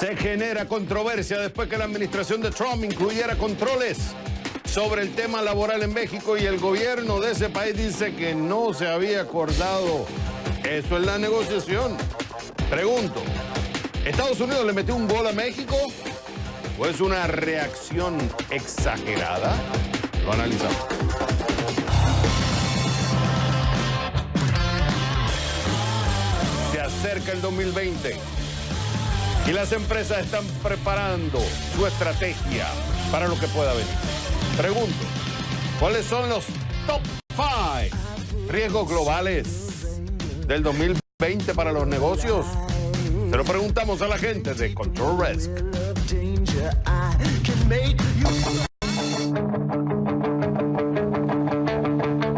Se genera controversia después que la administración de Trump incluyera controles sobre el tema laboral en México y el gobierno de ese país dice que no se había acordado eso en la negociación. Pregunto, ¿Estados Unidos le metió un gol a México o es una reacción exagerada? Lo analizamos. Se acerca el 2020 y las empresas están preparando su estrategia para lo que pueda venir. Pregunto, ¿cuáles son los top 5 riesgos globales del 2020 para los negocios? Se lo preguntamos a la gente de Control Risk.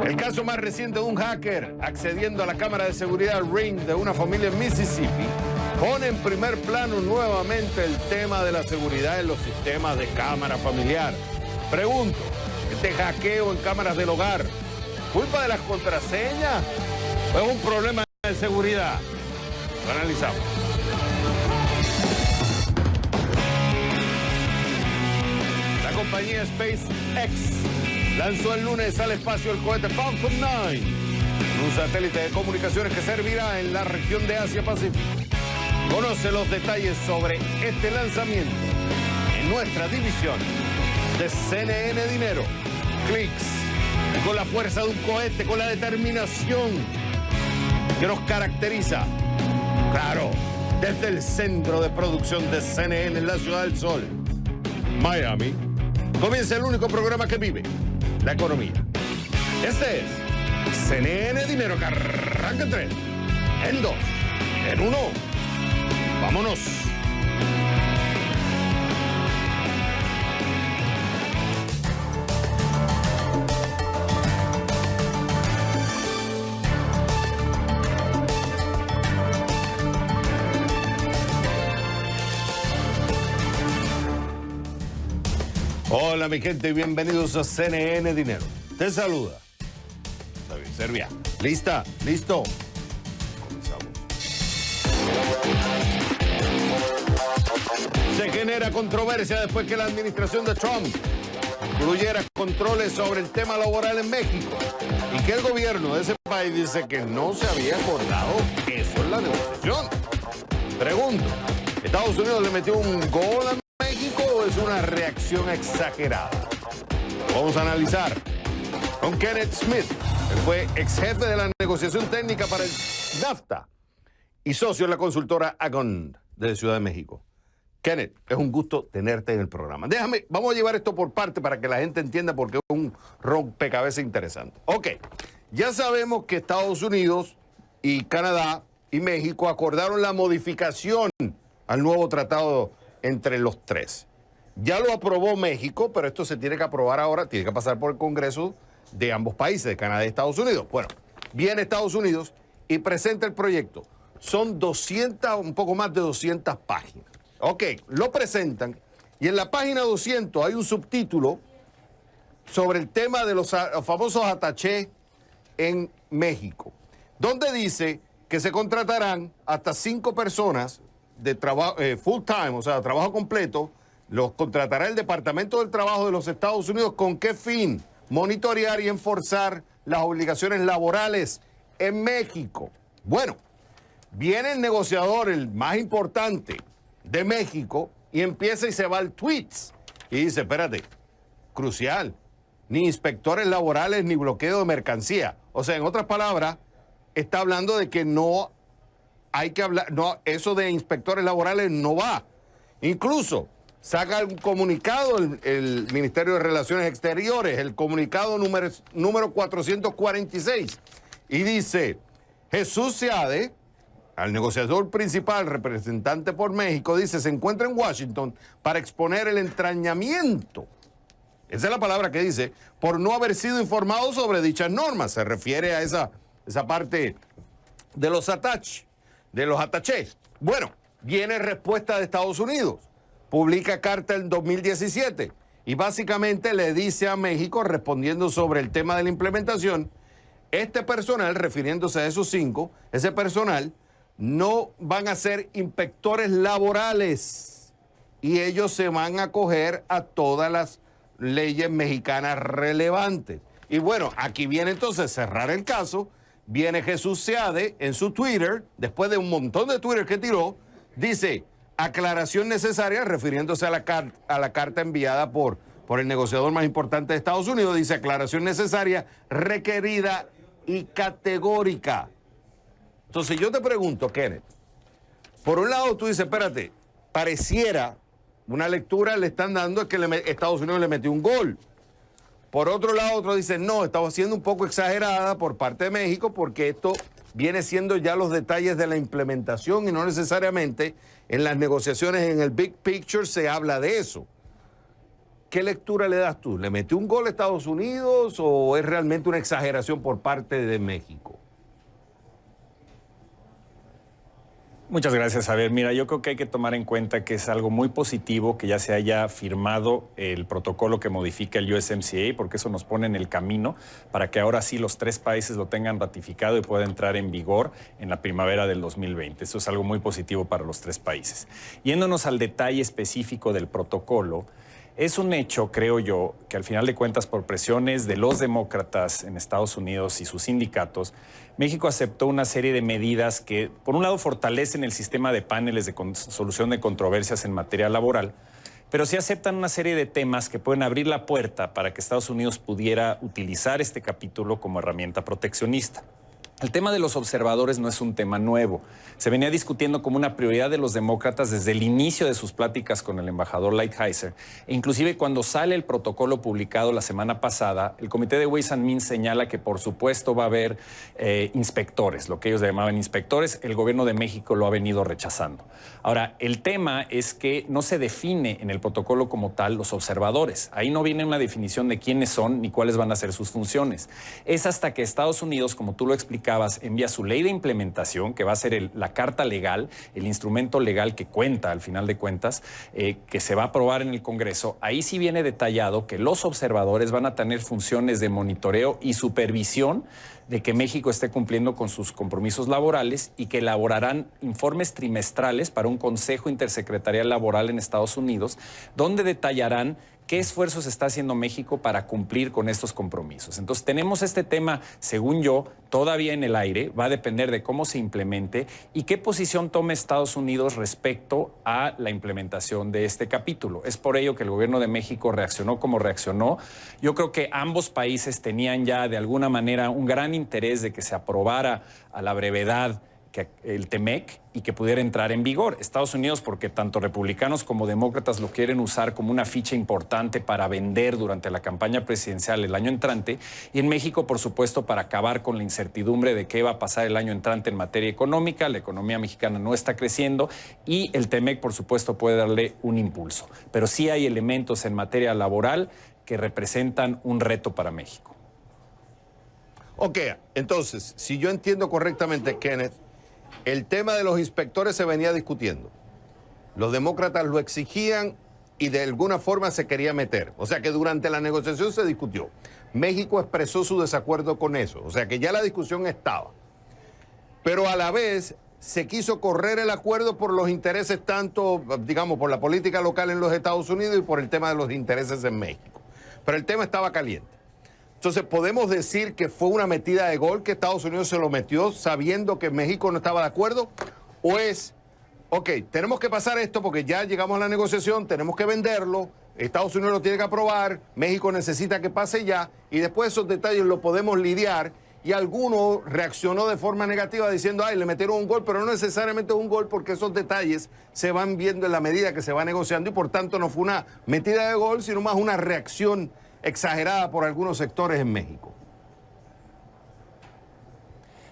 El caso más reciente de un hacker accediendo a la cámara de seguridad Ring de una familia en Mississippi pone en primer plano nuevamente el tema de la seguridad en los sistemas de cámara familiar. Pregunto, ¿este hackeo en cámaras del hogar, culpa de las contraseñas o es un problema de seguridad? Lo analizamos. La compañía SpaceX lanzó el lunes al espacio el cohete Falcon 9, un satélite de comunicaciones que servirá en la región de Asia-Pacífico. Conoce los detalles sobre este lanzamiento en nuestra división de CNN Dinero. Clics. Con la fuerza de un cohete, con la determinación que nos caracteriza. Claro, desde el centro de producción de CNN en la Ciudad del Sol, Miami, comienza el único programa que vive la economía. Este es CNN Dinero, que arranca en 3, en 2, en 1. ¡Vámonos! Hola mi gente y bienvenidos a CNN Dinero. Te saluda David Servia. ¿Lista? ¿Listo? Se genera controversia después que la administración de Trump incluyera controles sobre el tema laboral en México y que el gobierno de ese país dice que no se había acordado eso en la negociación. Pregunto, ¿Estados Unidos le metió un gol a México o es una reacción exagerada? Vamos a analizar con Kenneth Smith. Él fue ex jefe de la negociación técnica para el NAFTA y socio de la consultora Agon de Ciudad de México. Kenneth, es un gusto tenerte en el programa. Vamos a llevar esto por parte para que la gente entienda por qué es un rompecabezas interesante. Ok, ya sabemos que Estados Unidos y Canadá y México acordaron la modificación al nuevo tratado entre los tres. Ya lo aprobó México, pero esto se tiene que aprobar ahora, tiene que pasar por el Congreso de ambos países, de Canadá y Estados Unidos. Bueno, viene Estados Unidos y presenta el proyecto. Son 200, un poco más de 200 páginas. Ok, lo presentan y en la página 200 hay un subtítulo sobre el tema de los famosos attachés en México, donde dice que se contratarán hasta 5 personas de trabajo full time, o sea, trabajo completo. Los contratará el Departamento del Trabajo de los Estados Unidos. ¿Con qué fin? Monitorear y enforzar las obligaciones laborales en México. Bueno, viene el negociador, el más importante de México, y empieza y se va al tweets y dice, espérate, crucial, ni inspectores laborales ni bloqueo de mercancía. O sea, en otras palabras, está hablando de que no hay que hablar, no, eso de inspectores laborales no va. Incluso saca un comunicado el Ministerio de Relaciones Exteriores, el comunicado número 446, y dice, Jesús Seade, al negociador principal, representante por México, dice, se encuentra en Washington para exponer el entrañamiento. Esa es la palabra que dice, por no haber sido informado sobre dichas normas. Se refiere a esa parte de los attachés. Bueno, viene respuesta de Estados Unidos. Publica carta en 2017 y básicamente le dice a México, respondiendo sobre el tema de la implementación, este personal, refiriéndose a esos 5, ese personal no van a ser inspectores laborales, y ellos se van a acoger a todas las leyes mexicanas relevantes. Y bueno, aquí viene entonces cerrar el caso, viene Jesús Seade en su Twitter, después de un montón de Twitter que tiró, dice, aclaración necesaria, refiriéndose a la carta enviada por el negociador más importante de Estados Unidos, dice aclaración necesaria, requerida y categórica. Entonces yo te pregunto, Kenneth, por un lado tú dices, espérate, pareciera, una lectura le están dando es que Estados Unidos le metió un gol. Por otro lado, otro dice, no, estaba siendo un poco exagerada por parte de México porque esto viene siendo ya los detalles de la implementación y no necesariamente en las negociaciones en el Big Picture se habla de eso. ¿Qué lectura le das tú? ¿Le metió un gol a Estados Unidos o es realmente una exageración por parte de México? Muchas gracias, Javier. Mira, yo creo que hay que tomar en cuenta que es algo muy positivo que ya se haya firmado el protocolo que modifica el USMCA, porque eso nos pone en el camino para que ahora sí los 3 países lo tengan ratificado y pueda entrar en vigor en la primavera del 2020. Eso es algo muy positivo para los 3 países. Yéndonos al detalle específico del protocolo, es un hecho, creo yo, que al final de cuentas, por presiones de los demócratas en Estados Unidos y sus sindicatos, México aceptó una serie de medidas que, por un lado, fortalecen el sistema de paneles de solución de controversias en materia laboral, pero sí aceptan una serie de temas que pueden abrir la puerta para que Estados Unidos pudiera utilizar este capítulo como herramienta proteccionista. El tema de los observadores no es un tema nuevo. Se venía discutiendo como una prioridad de los demócratas desde el inicio de sus pláticas con el embajador Lighthizer. E inclusive cuando sale el protocolo publicado la semana pasada, el Comité de Ways and Means señala que por supuesto va a haber inspectores, lo que ellos llamaban inspectores. El gobierno de México lo ha venido rechazando. Ahora, el tema es que no se define en el protocolo como tal los observadores. Ahí no viene una definición de quiénes son ni cuáles van a ser sus funciones. Es hasta que Estados Unidos, como tú lo explicabas, envía su ley de implementación, que va a ser la carta legal, el instrumento legal que cuenta, al final de cuentas, que se va a aprobar en el Congreso. Ahí sí viene detallado que los observadores van a tener funciones de monitoreo y supervisión de que México esté cumpliendo con sus compromisos laborales y que elaborarán informes trimestrales para un Consejo Intersecretarial Laboral en Estados Unidos, donde detallarán qué esfuerzos está haciendo México para cumplir con estos compromisos. Entonces tenemos este tema, según yo, todavía en el aire, va a depender de cómo se implemente y qué posición tome Estados Unidos respecto a la implementación de este capítulo. Es por ello que el gobierno de México reaccionó como reaccionó. Yo creo que ambos países tenían ya de alguna manera un gran interés de que se aprobara a la brevedad el TEMEC y que pudiera entrar en vigor. Estados Unidos, porque tanto republicanos como demócratas lo quieren usar como una ficha importante para vender durante la campaña presidencial el año entrante, y en México, por supuesto, para acabar con la incertidumbre de qué va a pasar el año entrante en materia económica. La economía mexicana no está creciendo y el TEMEC, por supuesto, puede darle un impulso. Pero sí hay elementos en materia laboral que representan un reto para México. Ok, entonces, si yo entiendo correctamente, Kenneth, el tema de los inspectores se venía discutiendo. Los demócratas lo exigían y de alguna forma se quería meter. O sea que durante la negociación se discutió. México expresó su desacuerdo con eso. O sea que ya la discusión estaba. Pero a la vez se quiso correr el acuerdo por los intereses tanto, digamos, por la política local en los Estados Unidos y por el tema de los intereses en México. Pero el tema estaba caliente. Entonces, ¿podemos decir que fue una metida de gol, que Estados Unidos se lo metió sabiendo que México no estaba de acuerdo? ¿O es, ok, tenemos que pasar esto porque ya llegamos a la negociación, tenemos que venderlo, Estados Unidos lo tiene que aprobar, México necesita que pase ya, y después esos detalles los podemos lidiar, y alguno reaccionó de forma negativa diciendo, ay, le metieron un gol, pero no necesariamente un gol porque esos detalles se van viendo en la medida que se va negociando, y por tanto no fue una metida de gol, sino más una reacción exagerada por algunos sectores en México?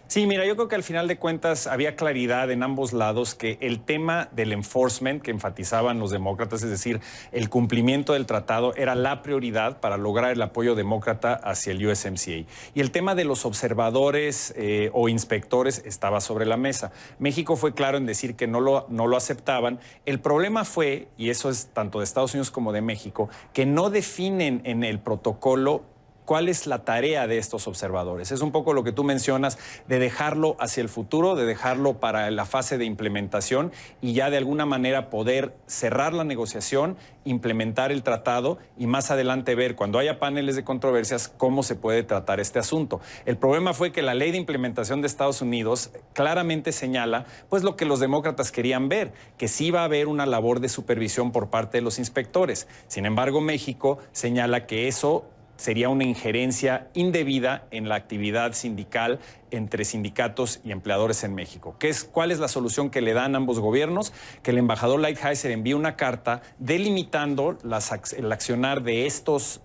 Sí, mira, yo creo que al final de cuentas había claridad en ambos lados que el tema del enforcement que enfatizaban los demócratas, es decir, el cumplimiento del tratado, era la prioridad para lograr el apoyo demócrata hacia el USMCA. Y el tema de los observadores o inspectores estaba sobre la mesa. México fue claro en decir que no lo aceptaban. El problema fue, y eso es tanto de Estados Unidos como de México, que no definen en el protocolo ¿cuál es la tarea de estos observadores? Es un poco lo que tú mencionas de dejarlo hacia el futuro, de dejarlo para la fase de implementación y ya de alguna manera poder cerrar la negociación, implementar el tratado y más adelante ver, cuando haya paneles de controversias, cómo se puede tratar este asunto. El problema fue que la ley de implementación de Estados Unidos claramente señala pues lo que los demócratas querían ver, que sí va a haber una labor de supervisión por parte de los inspectores. Sin embargo, México señala que eso sería una injerencia indebida en la actividad sindical entre sindicatos y empleadores en México. ¿Cuál es la solución que le dan ambos gobiernos? Que el embajador Lighthizer envíe una carta delimitando el accionar de estos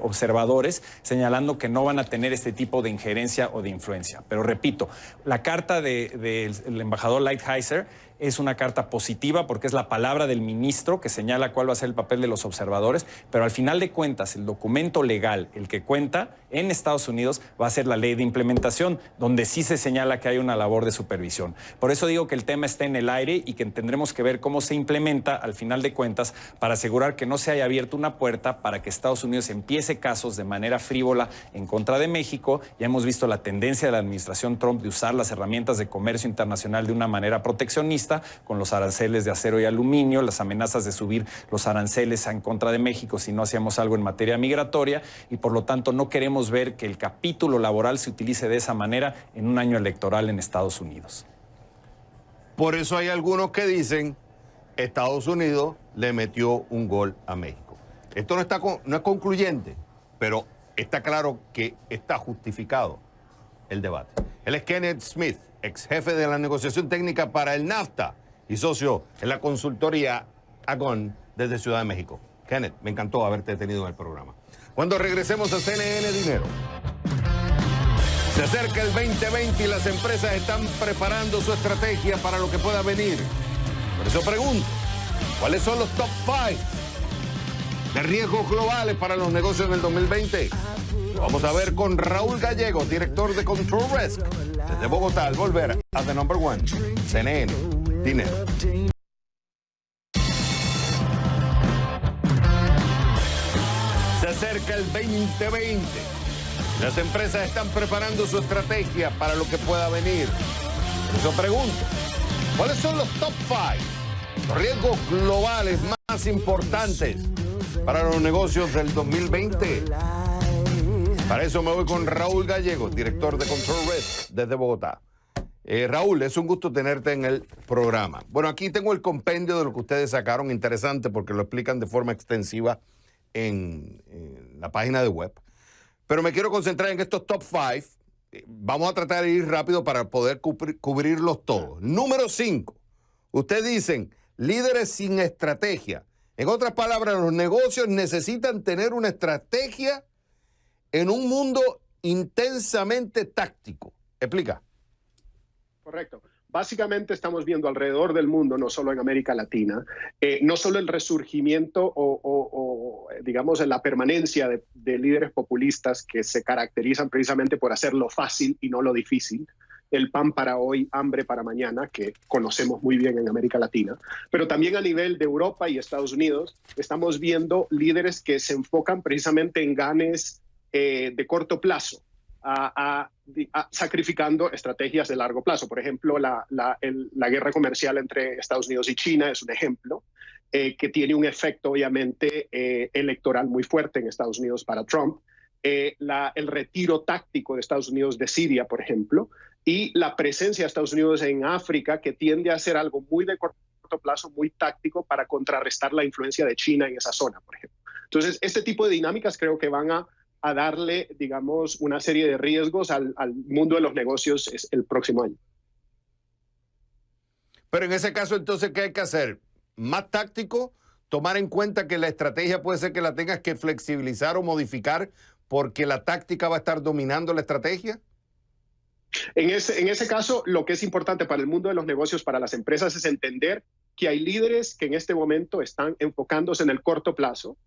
observadores, señalando que no van a tener este tipo de injerencia o de influencia. Pero repito, la carta del embajador Lighthizer es una carta positiva porque es la palabra del ministro que señala cuál va a ser el papel de los observadores, pero al final de cuentas el documento legal, el que cuenta en Estados Unidos, va a ser la ley de implementación, donde sí se señala que hay una labor de supervisión. Por eso digo que el tema está en el aire y que tendremos que ver cómo se implementa al final de cuentas para asegurar que no se haya abierto una puerta para que Estados Unidos empiece casos de manera frívola en contra de México. Ya hemos visto la tendencia de la administración Trump de usar las herramientas de comercio internacional de una manera proteccionista, con los aranceles de acero y aluminio, las amenazas de subir los aranceles en contra de México si no hacíamos algo en materia migratoria, y por lo tanto no queremos ver que el capítulo laboral se utilice de esa manera en un año electoral en Estados Unidos. Por eso hay algunos que dicen Estados Unidos le metió un gol a México. Esto no es concluyente, pero está claro que está justificado el debate. Él es Kenneth Smith, ex jefe de la negociación técnica para el NAFTA y socio en la consultoría Agón desde Ciudad de México. Kenneth, me encantó haberte tenido en el programa. Cuando regresemos a CNN Dinero, se acerca el 2020 y las empresas están preparando su estrategia para lo que pueda venir. Por eso pregunto, ¿cuáles son los top 5 de riesgos globales para los negocios en el 2020? Lo vamos a ver con Raúl Gallegos, director de Control Risk, desde Bogotá, al volver a The Number One, CNN Dinero. Se acerca el 2020. Las empresas están preparando su estrategia para lo que pueda venir. Por eso pregunto, ¿cuáles son los top 5, los riesgos globales más importantes para los negocios del 2020? Para eso me voy con Raúl Gallegos, director de Control Risk desde Bogotá. Raúl, es un gusto tenerte en el programa. Bueno, aquí tengo el compendio de lo que ustedes sacaron, interesante porque lo explican de forma extensiva en la página de web. Pero me quiero concentrar en estos top 5. Vamos a tratar de ir rápido para poder cubrirlos todos. Número 5. Ustedes dicen, líderes sin estrategia. En otras palabras, los negocios necesitan tener una estrategia en un mundo intensamente táctico. Explica. Correcto. Básicamente estamos viendo alrededor del mundo, no solo en América Latina, no solo el resurgimiento o digamos, la permanencia de líderes populistas que se caracterizan precisamente por hacer lo fácil y no lo difícil, el pan para hoy, hambre para mañana, que conocemos muy bien en América Latina, pero también a nivel de Europa y Estados Unidos estamos viendo líderes que se enfocan precisamente en ganes de corto plazo, sacrificando estrategias de largo plazo. Por ejemplo, la guerra comercial entre Estados Unidos y China es un ejemplo que tiene un efecto obviamente electoral muy fuerte en Estados Unidos para Trump. El retiro táctico de Estados Unidos de Siria, por ejemplo, y la presencia de Estados Unidos en África, que tiende a ser algo muy de corto plazo, muy táctico para contrarrestar la influencia de China en esa zona, por ejemplo. Entonces, este tipo de dinámicas creo que van a darle, digamos, una serie de riesgos al mundo de los negocios el próximo año. Pero en ese caso, entonces, ¿qué hay que hacer? ¿Más táctico? ¿Tomar en cuenta que la estrategia puede ser que la tengas que flexibilizar o modificar porque la táctica va a estar dominando la estrategia? En ese caso, lo que es importante para el mundo de los negocios, para las empresas, es entender que hay líderes que en este momento están enfocándose en el corto plazo,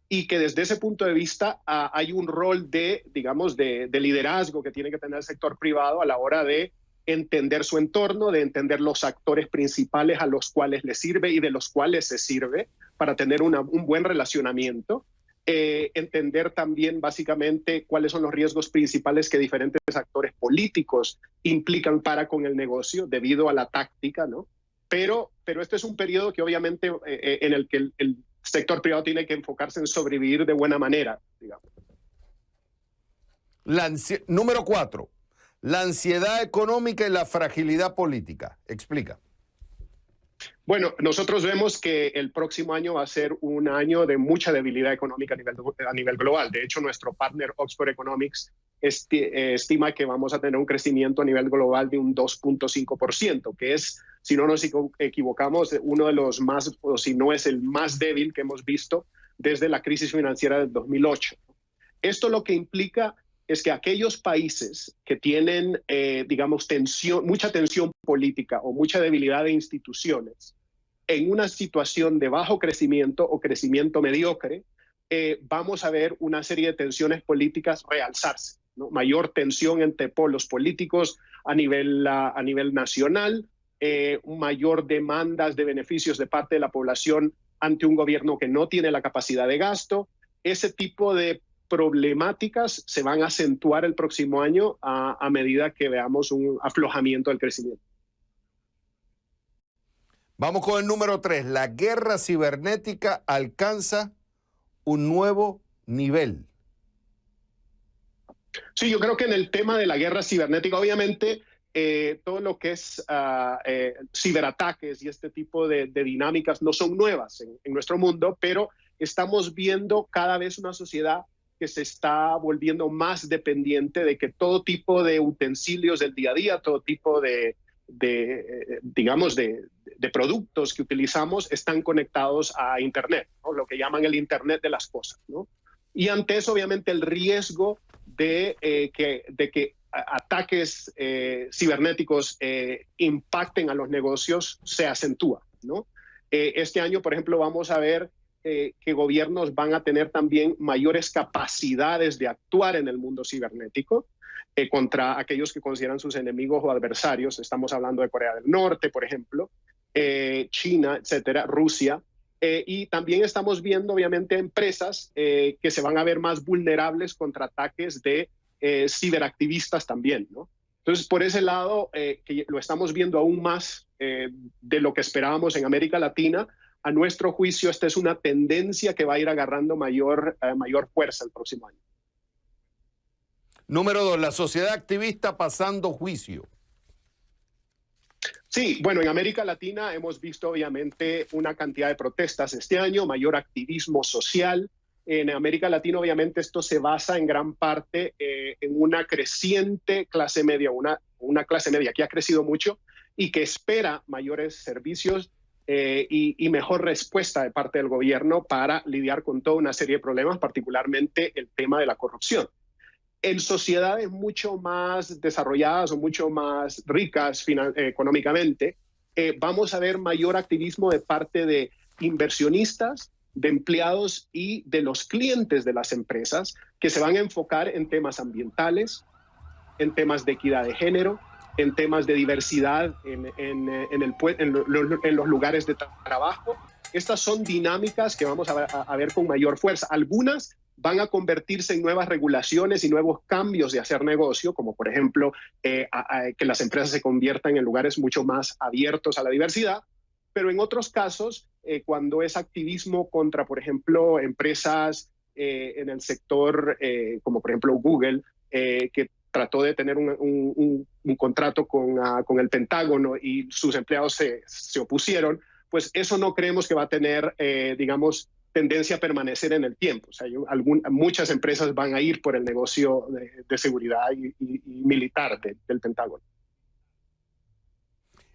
y que desde ese punto de vista hay un rol de, digamos, de liderazgo que tiene que tener el sector privado a la hora de entender su entorno, de entender los actores principales a los cuales le sirve y de los cuales se sirve para tener un buen relacionamiento entender también básicamente cuáles son los riesgos principales que diferentes actores políticos implican para con el negocio debido a la táctica, ¿no? Pero este es un periodo que obviamente en el que el sector privado tiene que enfocarse en sobrevivir de buena manera, digamos. Número 4, la ansiedad económica y la fragilidad política. Explica. Bueno, nosotros vemos que el próximo año va a ser un año de mucha debilidad económica a nivel global. De hecho, nuestro partner Oxford Economics estima que vamos a tener un crecimiento a nivel global de un 2.5%, que es, si no nos equivocamos, uno de los más, o si no es el más débil que hemos visto desde la crisis financiera del 2008. Esto lo que implica es que aquellos países que tienen, digamos, mucha tensión política o mucha debilidad de instituciones, en una situación de bajo crecimiento o crecimiento mediocre, vamos a ver una serie de tensiones políticas realzarse, ¿no? Mayor tensión entre polos políticos a nivel nacional, mayor demandas de beneficios de parte de la población ante un gobierno que no tiene la capacidad de gasto. Ese tipo de problemáticas se van a acentuar el próximo año a medida que veamos un aflojamiento del crecimiento. Vamos con el número 3. La guerra cibernética alcanza un nuevo nivel. Sí, yo creo que en el tema de la guerra cibernética, obviamente, todo lo que es ciberataques y este tipo de dinámicas no son nuevas en nuestro mundo, pero estamos viendo cada vez una sociedad que se está volviendo más dependiente de que todo tipo de utensilios del día a día, todo tipo de productos que utilizamos están conectados a Internet, ¿no? Lo que llaman el Internet de las cosas, ¿no? Y ante eso, obviamente, el riesgo de que ataques cibernéticos impacten a los negocios se acentúa, ¿no? Este año, por ejemplo, vamos a ver que gobiernos van a tener también mayores capacidades de actuar en el mundo cibernético contra aquellos que consideran sus enemigos o adversarios. Estamos hablando de Corea del Norte, por ejemplo, China, etcétera, Rusia. Y también estamos viendo, obviamente, empresas que se van a ver más vulnerables contra ataques de ciberactivistas también, ¿no? Entonces, por ese lado, que lo estamos viendo aún más de lo que esperábamos en América Latina. A nuestro juicio, esta es una tendencia que va a ir agarrando mayor fuerza el próximo año. Número 2, la sociedad activista pasando juicio. Sí, bueno, en América Latina hemos visto obviamente una cantidad de protestas este año, mayor activismo social. En América Latina obviamente esto se basa en gran parte en una creciente clase media, una clase media que ha crecido mucho y que espera mayores servicios y mejor respuesta de parte del gobierno para lidiar con toda una serie de problemas, particularmente el tema de la corrupción. En sociedades mucho más desarrolladas o mucho más ricas económicamente, vamos a ver mayor activismo de parte de inversionistas, de empleados y de los clientes de las empresas que se van a enfocar en temas ambientales, en temas de equidad de género, en temas de diversidad en los lugares de trabajo. Estas son dinámicas que vamos a ver con mayor fuerza. Algunas van a convertirse en nuevas regulaciones y nuevos cambios de hacer negocio, como por ejemplo que las empresas se conviertan en lugares mucho más abiertos a la diversidad, pero en otros casos, cuando es activismo contra, por ejemplo, empresas en el sector, como por ejemplo Google, que trató de tener un contrato con el Pentágono y sus empleados se opusieron, pues eso no creemos que va a tener, digamos, tendencia a permanecer en el tiempo. O sea, muchas empresas van a ir por el negocio de seguridad y militar del Pentágono.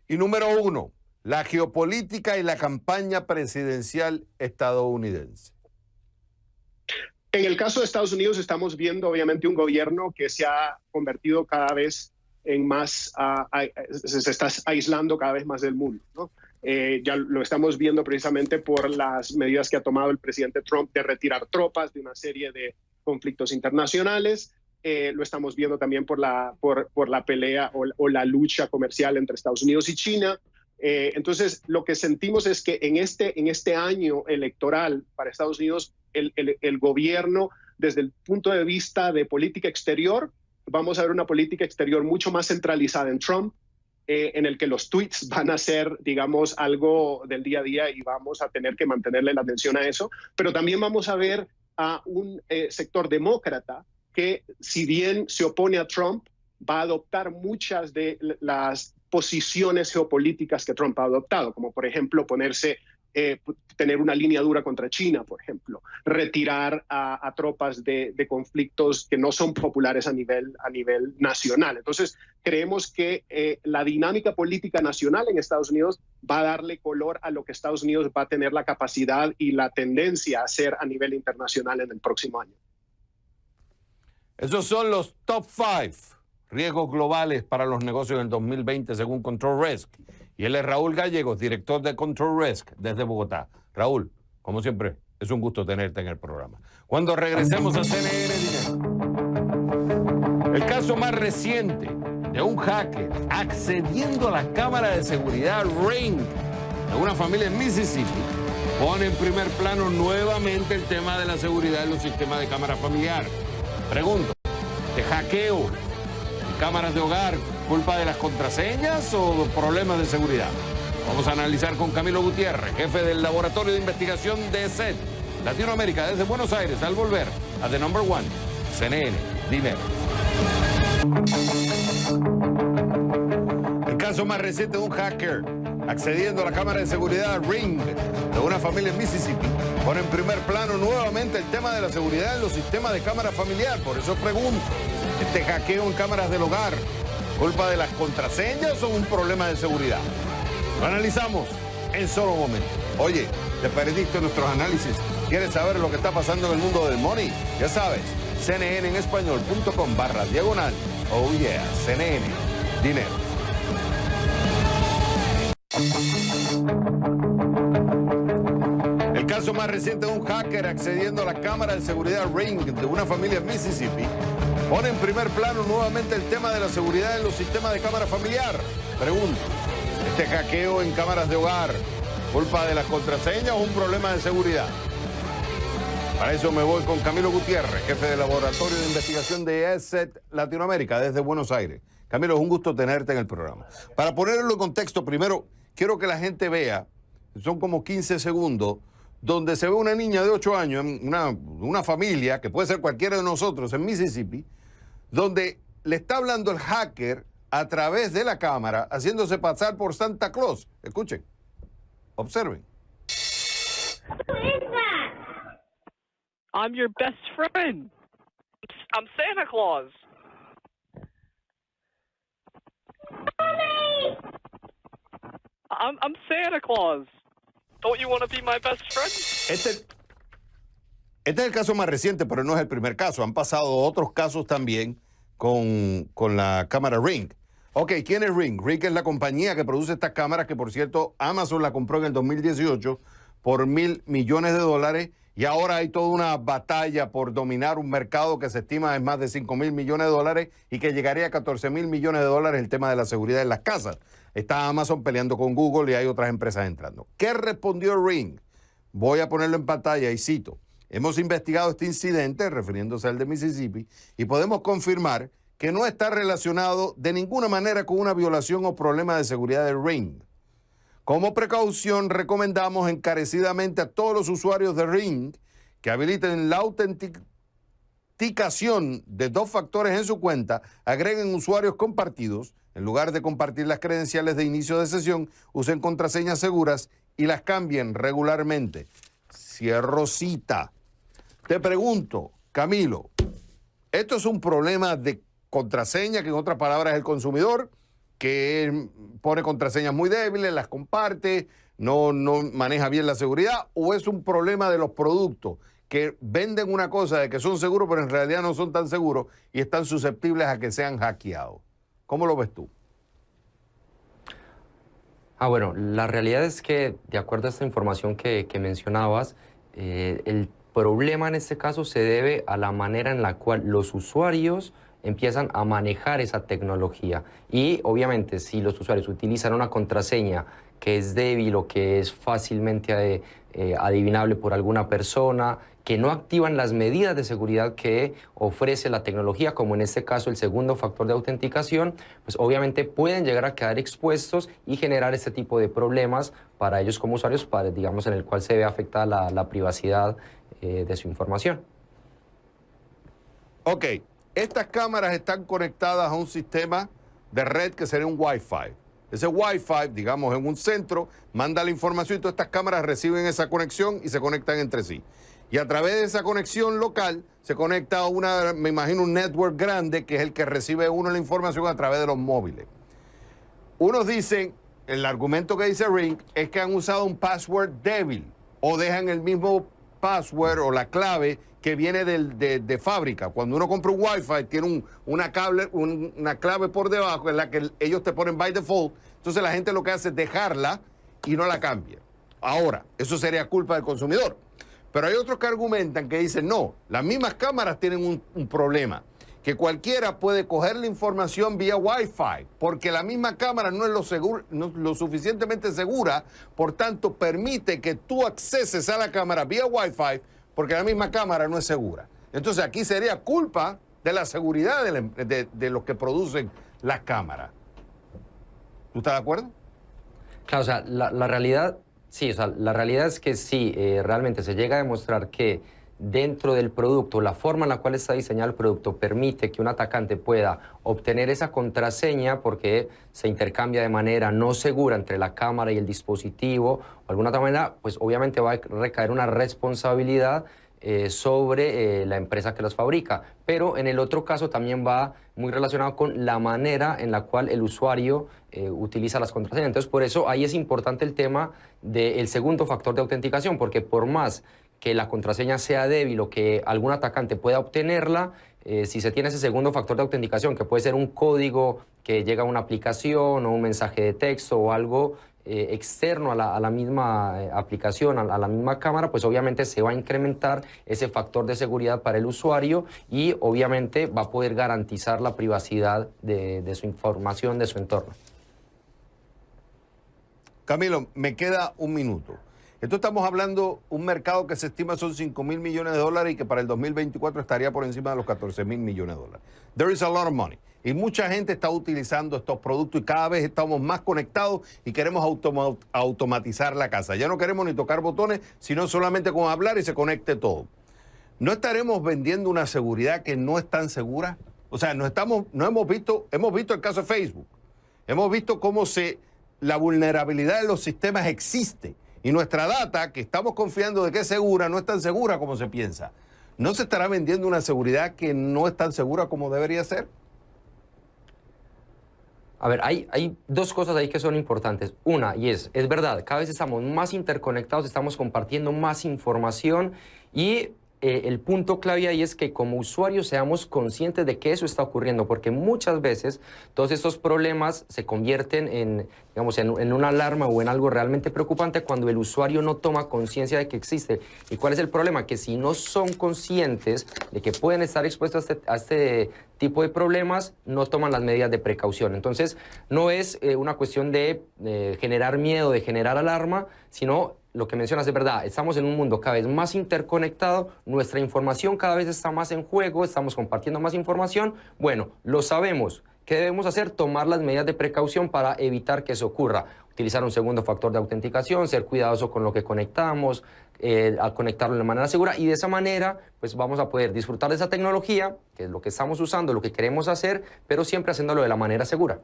Y número 1, la geopolítica y la campaña presidencial estadounidense. En el caso de Estados Unidos estamos viendo obviamente un gobierno que se ha convertido cada vez en más, se está aislando cada vez más del mundo, ¿no? Ya lo estamos viendo precisamente por las medidas que ha tomado el presidente Trump de retirar tropas de una serie de conflictos internacionales. Lo estamos viendo también por la pelea o la lucha comercial entre Estados Unidos y China. Entonces, lo que sentimos es que en este año electoral para Estados Unidos el gobierno, desde el punto de vista de política exterior, vamos a ver una política exterior mucho más centralizada en Trump, en el que los tweets van a ser, digamos, algo del día a día y vamos a tener que mantenerle la atención a eso. Pero también vamos a ver a un sector demócrata que, si bien se opone a Trump, va a adoptar muchas de las posiciones geopolíticas que Trump ha adoptado, como por ejemplo tener una línea dura contra China, por ejemplo, retirar a tropas de conflictos que no son populares a nivel nacional. Entonces, creemos que la dinámica política nacional en Estados Unidos va a darle color a lo que Estados Unidos va a tener la capacidad y la tendencia a hacer a nivel internacional en el próximo año. Esos son los top 5 riesgos globales para los negocios en el 2020 según Control Risk. Y él es Raúl Gallegos, director de Control Risk desde Bogotá. Raúl, como siempre, es un gusto tenerte en el programa. Cuando regresemos a CNN Dinero, el caso más reciente de un hacker accediendo a la cámara de seguridad Ring de una familia en Mississippi pone en primer plano nuevamente el tema de la seguridad en los sistemas de cámara familiar. Pregunto, ¿te hackeo en cámaras de hogar culpa de las contraseñas o problemas de seguridad? Vamos a analizar con Camilo Gutiérrez, jefe del Laboratorio de Investigación de SET Latinoamérica, desde Buenos Aires, al volver a The Number One, CNN Dinero. El caso más reciente de un hacker accediendo a la cámara de seguridad Ring de una familia en Mississippi pone en primer plano nuevamente el tema de la seguridad en los sistemas de cámara familiar. Por eso pregunto, ¿este hackeo en cámaras del hogar culpa de las contraseñas o un problema de seguridad? Lo analizamos en solo un momento. Oye, ¿te perdiste nuestros análisis? ¿Quieres saber lo que está pasando en el mundo del money? Ya sabes, cnnenespañol.com/diagonal. Oh yeah, CNN Dinero. El caso más reciente de un hacker accediendo a la cámara de seguridad Ring de una familia en Mississippi pone en primer plano nuevamente el tema de la seguridad en los sistemas de cámara familiar. Pregunto, ¿este hackeo en cámaras de hogar culpa de las contraseñas o un problema de seguridad? Para eso me voy con Camilo Gutiérrez, jefe del Laboratorio de Investigación de SET Latinoamérica, desde Buenos Aires. Camilo, es un gusto tenerte en el programa. Para ponerlo en contexto, primero quiero que la gente vea, son como 15 segundos, donde se ve una niña de 8 años, una familia, que puede ser cualquiera de nosotros, en Mississippi, donde le está hablando el hacker a través de la cámara, haciéndose pasar por Santa Claus. Escuchen, observen. I'm your best friend. I'm Santa Claus. I'm Santa Claus. Don't you want to be my best friend? Este es el caso más reciente, pero no es el primer caso. Han pasado otros casos también con la cámara Ring. Ok, ¿quién es Ring? Ring es la compañía que produce estas cámaras, que por cierto Amazon la compró en el 2018 por $1.000 millones, y ahora hay toda una batalla por dominar un mercado que se estima en más de $5.000 millones y que llegaría a $14.000 millones el tema de la seguridad en las casas. Está Amazon peleando con Google y hay otras empresas entrando. ¿Qué respondió Ring? Voy a ponerlo en pantalla y cito. Hemos investigado este incidente, refiriéndose al de Mississippi, y podemos confirmar que no está relacionado de ninguna manera con una violación o problema de seguridad de Ring. Como precaución, recomendamos encarecidamente a todos los usuarios de Ring que habiliten la autenticación de 2 factores en su cuenta, agreguen usuarios compartidos, en lugar de compartir las credenciales de inicio de sesión, usen contraseñas seguras y las cambien regularmente. Cierro cita. Te pregunto, Camilo, ¿esto es un problema de contraseña, que en otras palabras es el consumidor, que pone contraseñas muy débiles, las comparte, no maneja bien la seguridad, o es un problema de los productos que venden una cosa de que son seguros, pero en realidad no son tan seguros y están susceptibles a que sean hackeados? ¿Cómo lo ves tú? Bueno, la realidad es que, de acuerdo a esta información que mencionabas, el problema en este caso se debe a la manera en la cual los usuarios empiezan a manejar esa tecnología. Y obviamente si los usuarios utilizan una contraseña que es débil o que es fácilmente adivinable por alguna persona, que no activan las medidas de seguridad que ofrece la tecnología, como en este caso el segundo factor de autenticación, pues obviamente pueden llegar a quedar expuestos y generar este tipo de problemas para ellos como usuarios, digamos, en el cual se ve afectada la privacidad de su información. Ok, estas cámaras están conectadas a un sistema de red que sería un Wi-Fi. Ese Wi-Fi, digamos, en un centro, manda la información y todas estas cámaras reciben esa conexión y se conectan entre sí. Y a través de esa conexión local se conecta a me imagino, un network grande que es el que recibe la información a través de los móviles. Unos dicen, el argumento que dice Ring es que han usado un password débil o dejan el mismo password o la clave que viene de fábrica. Cuando uno compra un Wi-Fi, tiene una clave por debajo en la que ellos te ponen by default. Entonces la gente lo que hace es dejarla y no la cambia. Ahora, eso sería culpa del consumidor. Pero hay otros que argumentan que dicen, no, las mismas cámaras tienen un problema, que cualquiera puede coger la información vía Wi-Fi, porque la misma cámara no es lo suficientemente segura, por tanto permite que tú acceses a la cámara vía Wi-Fi, porque la misma cámara no es segura. Entonces aquí sería culpa de la seguridad de los que producen las cámaras. ¿Tú estás de acuerdo? Claro, o sea, la realidad, sí, o sea, la realidad es que sí, realmente se llega a demostrar que dentro del producto, la forma en la cual está diseñado el producto permite que un atacante pueda obtener esa contraseña porque se intercambia de manera no segura entre la cámara y el dispositivo, o de alguna otra manera, pues obviamente va a recaer una responsabilidad sobre la empresa que los fabrica. Pero en el otro caso también va muy relacionado con la manera en la cual el usuario utiliza las contraseñas. Entonces, por eso ahí es importante el tema del segundo factor de autenticación, porque por más que la contraseña sea débil o que algún atacante pueda obtenerla, si se tiene ese segundo factor de autenticación, que puede ser un código que llega a una aplicación o un mensaje de texto o algo externo a la misma aplicación, a la misma cámara, pues obviamente se va a incrementar ese factor de seguridad para el usuario y obviamente va a poder garantizar la privacidad de su información, de su entorno. Camilo, me queda un minuto. Esto estamos hablando de un mercado que se estima son 5.000 millones de dólares y que para el 2024 estaría por encima de los 14.000 millones de dólares. There is a lot of money. Y mucha gente está utilizando estos productos y cada vez estamos más conectados y queremos automatizar la casa. Ya no queremos ni tocar botones, sino solamente con hablar y se conecte todo. ¿No estaremos vendiendo una seguridad que no es tan segura? O sea, hemos visto el caso de Facebook. Hemos visto cómo la vulnerabilidad de los sistemas existe. Y nuestra data, que estamos confiando de que es segura, no es tan segura como se piensa. ¿No se estará vendiendo una seguridad que no es tan segura como debería ser? A ver, hay dos cosas ahí que son importantes. Una, y es verdad, cada vez estamos más interconectados, estamos compartiendo más información y el punto clave ahí es que como usuarios seamos conscientes de que eso está ocurriendo, porque muchas veces todos estos problemas se convierten en una alarma o en algo realmente preocupante cuando el usuario no toma conciencia de que existe. ¿Y cuál es el problema? Que si no son conscientes de que pueden estar expuestos a este tipo de problemas, no toman las medidas de precaución. Entonces, no es una cuestión de generar miedo, de generar alarma, sino lo que mencionas es verdad, estamos en un mundo cada vez más interconectado, nuestra información cada vez está más en juego, estamos compartiendo más información. Bueno, lo sabemos. ¿Qué debemos hacer? Tomar las medidas de precaución para evitar que eso ocurra. Utilizar un segundo factor de autenticación, ser cuidadoso con lo que conectamos, al conectarlo de manera segura y de esa manera pues vamos a poder disfrutar de esa tecnología, que es lo que estamos usando, lo que queremos hacer, pero siempre haciéndolo de la manera segura.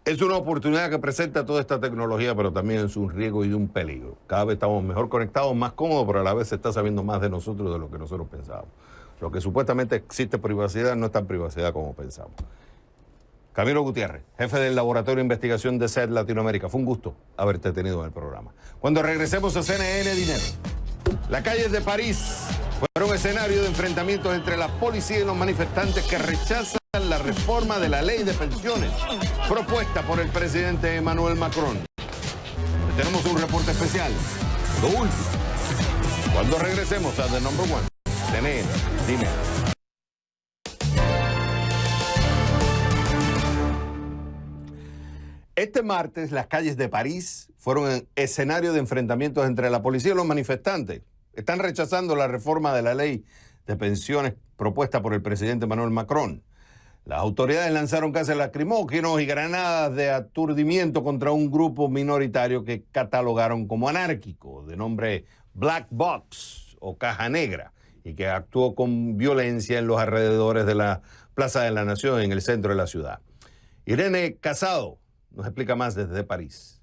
Es una oportunidad que presenta toda esta tecnología, pero también es un riesgo y un peligro. Cada vez estamos mejor conectados, más cómodos, pero a la vez se está sabiendo más de nosotros de lo que nosotros pensábamos. Lo que supuestamente existe privacidad no es tan privacidad como pensamos. Camilo Gutiérrez, jefe del Laboratorio de Investigación de SED Latinoamérica. Fue un gusto haberte tenido en el programa. Cuando regresemos a CNN Dinero, las calles de París fueron escenario de enfrentamientos entre la policía y los manifestantes que rechazan la reforma de la ley de pensiones propuesta por el presidente Emmanuel Macron. Tenemos un reporte especial. Lo último. Cuando regresemos a The Number One, CNN Dinero. Este martes, las calles de París fueron escenario de enfrentamientos entre la policía y los manifestantes. Están rechazando la reforma de la ley de pensiones propuesta por el presidente Emmanuel Macron. Las autoridades lanzaron gases lacrimógenos y granadas de aturdimiento contra un grupo minoritario que catalogaron como anárquico, de nombre Black Box o Caja Negra, y que actuó con violencia en los alrededores de la Plaza de la Nación, en el centro de la ciudad. Irene Casado nos explica más desde París.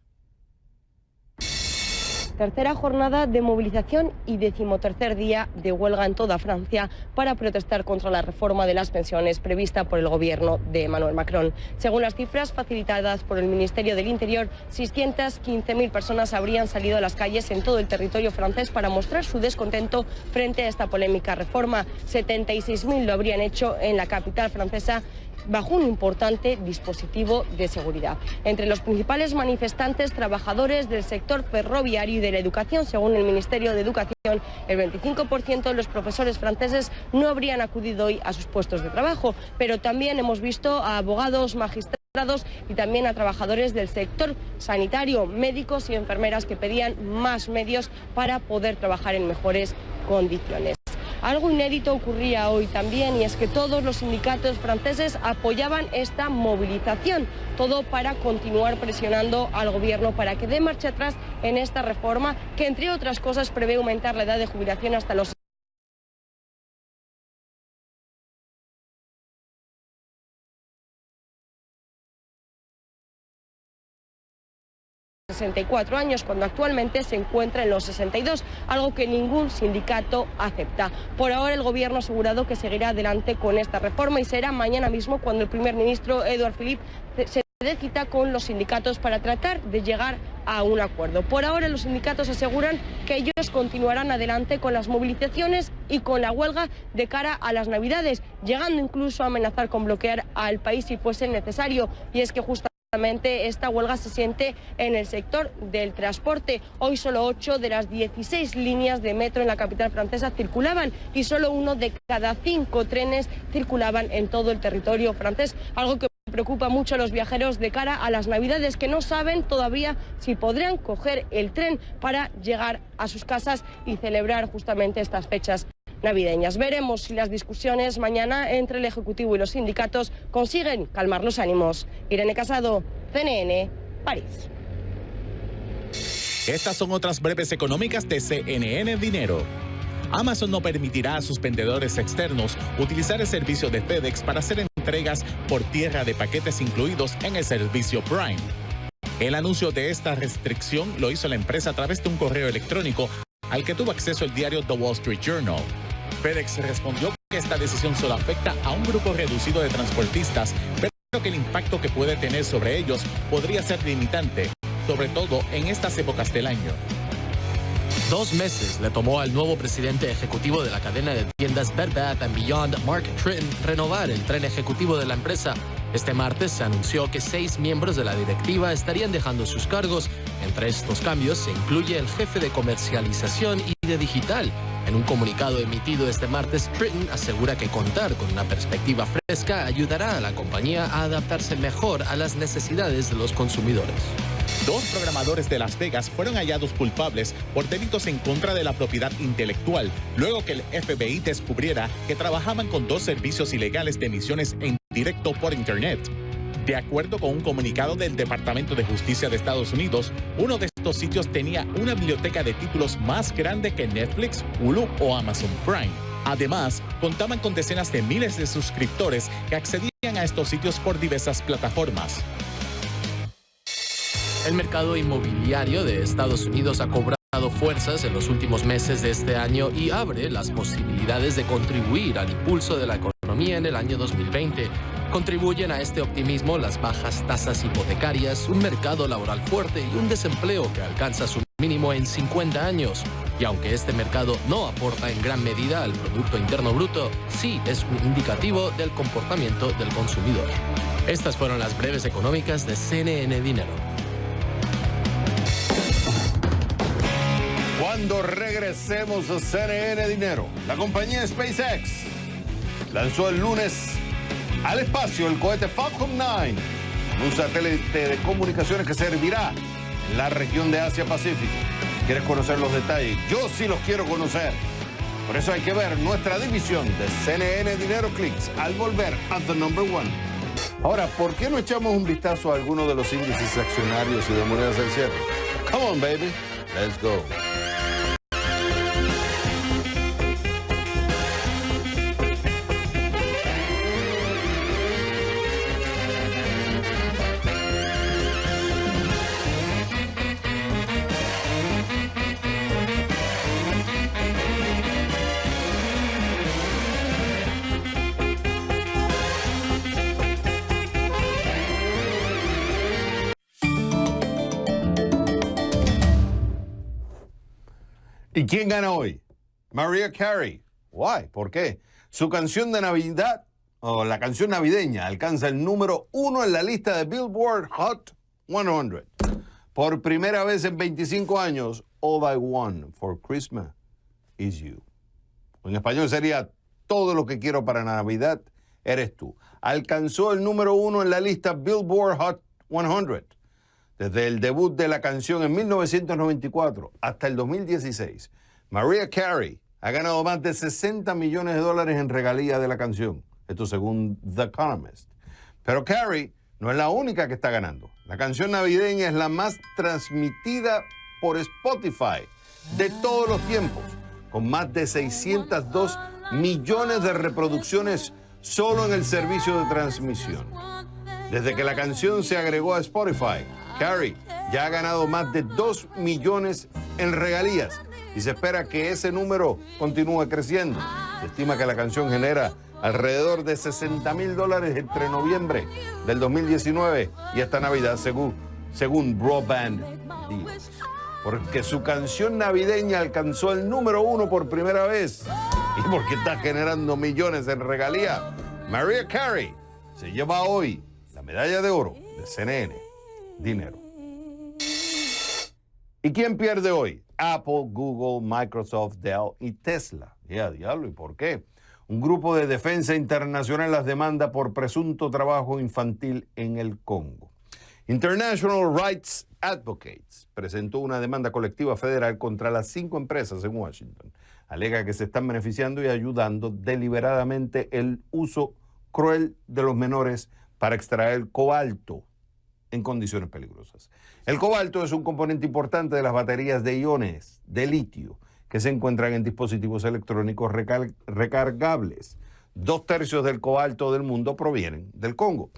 Tercera jornada de movilización y 13º día de huelga en toda Francia para protestar contra la reforma de las pensiones prevista por el gobierno de Emmanuel Macron. Según las cifras facilitadas por el Ministerio del Interior, 615.000 personas habrían salido a las calles en todo el territorio francés para mostrar su descontento frente a esta polémica reforma. 76.000 lo habrían hecho en la capital francesa, bajo un importante dispositivo de seguridad. Entre los principales manifestantes, trabajadores del sector ferroviario y de la educación. Según el Ministerio de Educación, el 25% de los profesores franceses no habrían acudido hoy a sus puestos de trabajo, pero también hemos visto a abogados, magistrados y también a trabajadores del sector sanitario, médicos y enfermeras que pedían más medios para poder trabajar en mejores condiciones. Algo inédito ocurría hoy también, y es que todos los sindicatos franceses apoyaban esta movilización, todo para continuar presionando al gobierno para que dé marcha atrás en esta reforma que, entre otras cosas, prevé aumentar la edad de jubilación hasta los 64 años, cuando actualmente se encuentra en los 62, algo que ningún sindicato acepta. Por ahora, el gobierno ha asegurado que seguirá adelante con esta reforma y será mañana mismo cuando el primer ministro Édouard Philippe se dé cita con los sindicatos para tratar de llegar a un acuerdo. Por ahora, los sindicatos aseguran que ellos continuarán adelante con las movilizaciones y con la huelga de cara a las Navidades, llegando incluso a amenazar con bloquear al país si fuese necesario. Y es que justamente esta huelga se siente en el sector del transporte. Hoy solo 8 de las 16 líneas de metro en la capital francesa circulaban y solo 1 de cada 5 trenes circulaban en todo el territorio francés, algo que preocupa mucho a los viajeros de cara a las Navidades, que no saben todavía si podrán coger el tren para llegar a sus casas y celebrar justamente estas fechas navideñas. Veremos si las discusiones mañana entre el Ejecutivo y los sindicatos consiguen calmar los ánimos. Irene Casado, CNN, París. Estas son otras breves económicas de CNN Dinero. Amazon no permitirá a sus vendedores externos utilizar el servicio de FedEx para hacer entregas por tierra de paquetes incluidos en el servicio Prime. El anuncio de esta restricción lo hizo la empresa a través de un correo electrónico al que tuvo acceso el diario The Wall Street Journal. FedEx respondió que esta decisión solo afecta a un grupo reducido de transportistas, pero que el impacto que puede tener sobre ellos podría ser limitante, sobre todo en estas épocas del año. 2 meses le tomó al nuevo presidente ejecutivo de la cadena de tiendas Bed Bath & Beyond, Mark Tritton, renovar el tren ejecutivo de la empresa. Este martes se anunció que 6 miembros de la directiva estarían dejando sus cargos. Entre estos cambios se incluye el jefe de comercialización y de digital. En un comunicado emitido este martes, Tritton asegura que contar con una perspectiva fresca ayudará a la compañía a adaptarse mejor a las necesidades de los consumidores. 2 programadores de Las Vegas fueron hallados culpables por delitos en contra de la propiedad intelectual, luego que el FBI descubriera que trabajaban con 2 servicios ilegales de emisiones en directo por Internet. De acuerdo con un comunicado del Departamento de Justicia de Estados Unidos, uno de estos sitios tenía una biblioteca de títulos más grande que Netflix, Hulu o Amazon Prime. Además, contaban con decenas de miles de suscriptores que accedían a estos sitios por diversas plataformas. El mercado inmobiliario de Estados Unidos ha cobrado fuerzas en los últimos meses de este año y abre las posibilidades de contribuir al impulso de la economía en el año 2020. Contribuyen a este optimismo las bajas tasas hipotecarias, un mercado laboral fuerte y un desempleo que alcanza su mínimo en 50 años. Y aunque este mercado no aporta en gran medida al Producto Interno Bruto, sí es un indicativo del comportamiento del consumidor. Estas fueron las breves económicas de CNN Dinero. Cuando regresemos a CNN Dinero, la compañía SpaceX lanzó el lunes al espacio el cohete Falcon 9 un satélite de comunicaciones que servirá en la región de Asia-Pacífico. ¿Quieres conocer los detalles? Yo sí los quiero conocer. Por eso hay que ver nuestra división de CNN Dinero Clicks al volver a The Number One. Ahora, ¿por qué no echamos un vistazo a algunos de los índices accionarios y de monedas del cierre? Come on, baby. Let's go. ¿Y quién gana hoy? Mariah Carey. Why? ¿Por qué? Su canción de Navidad, o la canción navideña, alcanza el número 1 en la lista de Billboard Hot 100. Por primera vez en 25 años, All I Want for Christmas is You. En español sería Todo lo que quiero para Navidad eres tú. Alcanzó el número 1 en la lista Billboard Hot 100. Desde el debut de la canción en 1994 hasta el 2016, Mariah Carey ha ganado más de $60 millones en regalías de la canción. Esto según The Economist. Pero Carey no es la única que está ganando. La canción navideña es la más transmitida por Spotify de todos los tiempos, con más de 602 millones de reproducciones solo en el servicio de transmisión. Desde que la canción se agregó a Spotify, Carey ya ha ganado más de 2 millones en regalías y se espera que ese número continúe creciendo. Se estima que la canción genera alrededor de $60,000 entre noviembre del 2019 y hasta Navidad, según Broadband Deals. Porque su canción navideña alcanzó el número 1 por primera vez y porque está generando millones en regalía, Mariah Carey se lleva hoy la medalla de oro de CNN Dinero. ¿Y quién pierde hoy? Apple, Google, Microsoft, Dell y Tesla. Ya, diablo, ¿y por qué? Un grupo de defensa internacional las demanda por presunto trabajo infantil en el Congo. International Rights Advocates presentó una demanda colectiva federal contra las 5 empresas en Washington. Alega que se están beneficiando y ayudando deliberadamente el uso cruel de los menores para extraer cobalto en condiciones peligrosas. El cobalto es un componente importante de las baterías de iones de litio que se encuentran en dispositivos electrónicos recargables. 2/3 del cobalto del mundo provienen del Congo.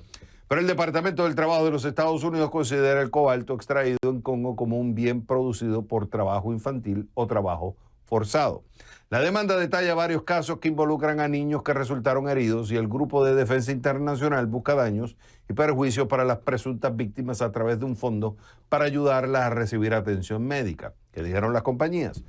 Pero el Departamento del Trabajo de los Estados Unidos considera el cobalto extraído en Congo como un bien producido por trabajo infantil o trabajo forzado. La demanda detalla varios casos que involucran a niños que resultaron heridos y el Grupo de Defensa Internacional busca daños y perjuicios para las presuntas víctimas a través de un fondo para ayudarlas a recibir atención médica. ¿Qué dijeron las compañías?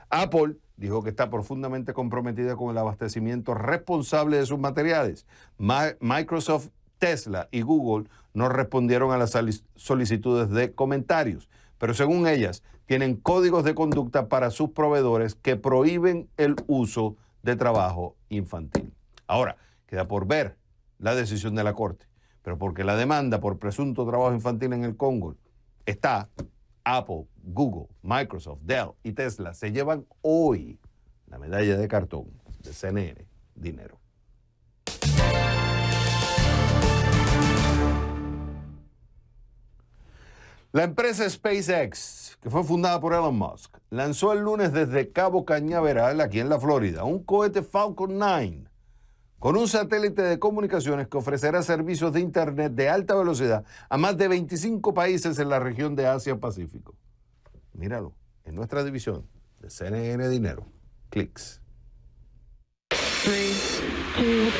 Apple dijo que está profundamente comprometida con el abastecimiento responsable de sus materiales. Microsoft, Tesla y Google no respondieron a las solicitudes de comentarios, pero según ellas, tienen códigos de conducta para sus proveedores que prohíben el uso de trabajo infantil. Ahora, queda por ver la decisión de la Corte, pero porque la demanda por presunto trabajo infantil en el Congo está, Apple, Google, Microsoft, Dell y Tesla se llevan hoy la medalla de cartón de CNN Dinero. La empresa SpaceX, que fue fundada por Elon Musk, lanzó el lunes desde Cabo Cañaveral, aquí en la Florida, un cohete Falcon 9 con un satélite de comunicaciones que ofrecerá servicios de Internet de alta velocidad a más de 25 países en la región de Asia-Pacífico. Míralo, en nuestra división de CNN Dinero. Clicks. 3, 2, 1,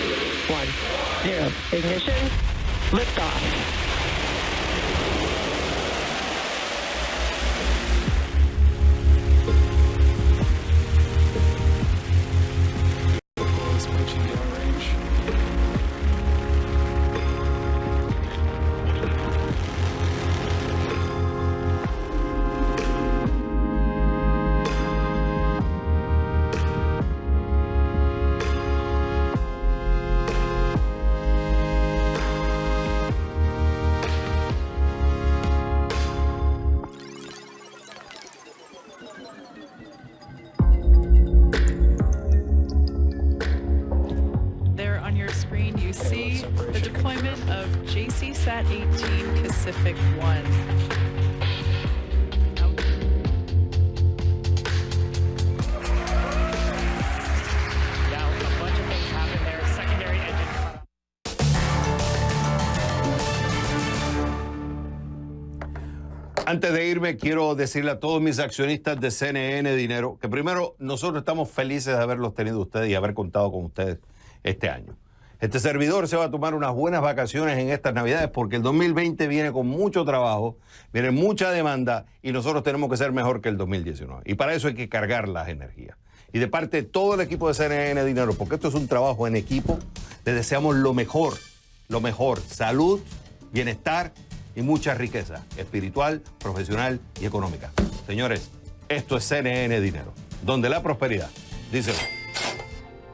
0. Ignition, liftoff. Combat 18 Pacific 1. Antes de irme, quiero decirle a todos mis accionistas de CNN Dinero que primero, nosotros estamos felices de haberlos tenido ustedes y haber contado con ustedes este año. Este servidor se va a tomar unas buenas vacaciones en estas Navidades porque el 2020 viene con mucho trabajo, viene mucha demanda y nosotros tenemos que ser mejor que el 2019. Y para eso hay que cargar las energías. Y de parte de todo el equipo de CNN Dinero, porque esto es un trabajo en equipo, les deseamos lo mejor, salud, bienestar y mucha riqueza espiritual, profesional y económica. Señores, esto es CNN Dinero, donde la prosperidad, díselo,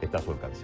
está a su alcance.